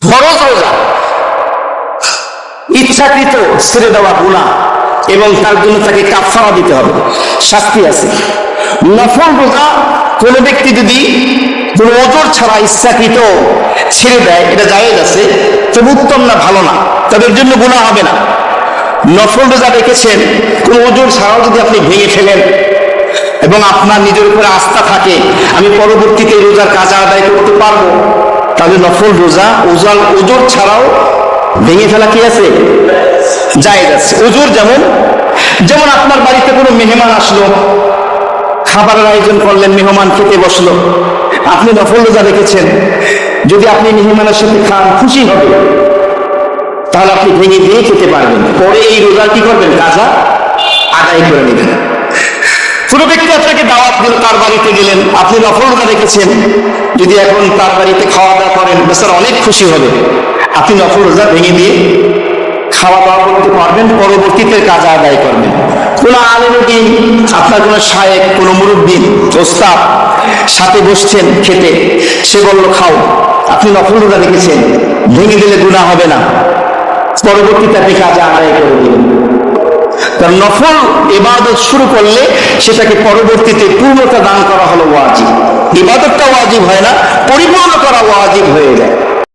ফরজ রোজা ইচ্ছাকৃত ছেড়ে দেওয়া গুনাহ এবং তার জন্য তাকে কাফারা দিতে হবে, শাস্তি আছে। নফল রোজা কোন ব্যক্তি যদি কোন ওজর ছাড়া ইচ্ছাকৃত ছেড়ে দেয়, এটা জায়েজ আছে, তবে উত্তম না, ভালো না, তাদের জন্য গুনাহ হবে না। নফল রোজা রেখেছেন, কোন ওজর ছাড়াও যদি আপনি ভেঙে ফেলেন এবং আপনার নিজের উপরে আস্থা থাকে আমি পরবর্তীতে রোজার কাজা আদায় করতে পারবো, তাহলে নফল রোজা ওজর ছাড়াও ভেঙে ফেলা কি আছে, জায়েজ আছে। ওজর যেমন আপনার বাড়িতে কোনো মেহমান আসলো, খাবারের আয়োজন করলেন, মেহমান খেতে বসলো, আপনি নফল রোজা রেখেছেন, যদি আপনি মেহমানের সাথে খান খুশি হবে, তাহলে আপনি ভেঙে দিয়ে খেতে পারবেন, পরে এই রোজা কি করবেন, কাজা আদায় করে নেবেন। কোনো ব্যক্তি আপনাকে দাওয়াত দিল, তার বাড়িতে গেলেন, আপনি নফল রোজা রেখেছেন, যদি এখন তার বাড়িতে খাওয়া দাওয়া করেন, বেচারা অনেক খুশি হবে, আপনি নফল রোজা ভেঙে দিয়ে খাওয়া দাওয়া করতে পারবেন, পরবর্তীতে কাজা আদায় করবেন। কোন আলেম দ্বীন, আপনার কোন শায়েখ, কোন মুরব্বি, ওস্তাদ সাথে বসছেন খেতে, সে বলল খাও, আপনি নফল রোজা রেখেছেন, ভেঙে দিলে গুনাহ হবে না, পরবর্তীতে আপনি কাজা আদায় করে দিলেন। কারণ নফল ইবাদত শুরু করলে সেটাকে পরবর্তীতে পূর্ণতা দান করা হলো ওয়াজিব। ইবাদতটা ওয়াজিব হয় না, পরিপূর্ণ করা ওয়াজিব হয়ে যায়।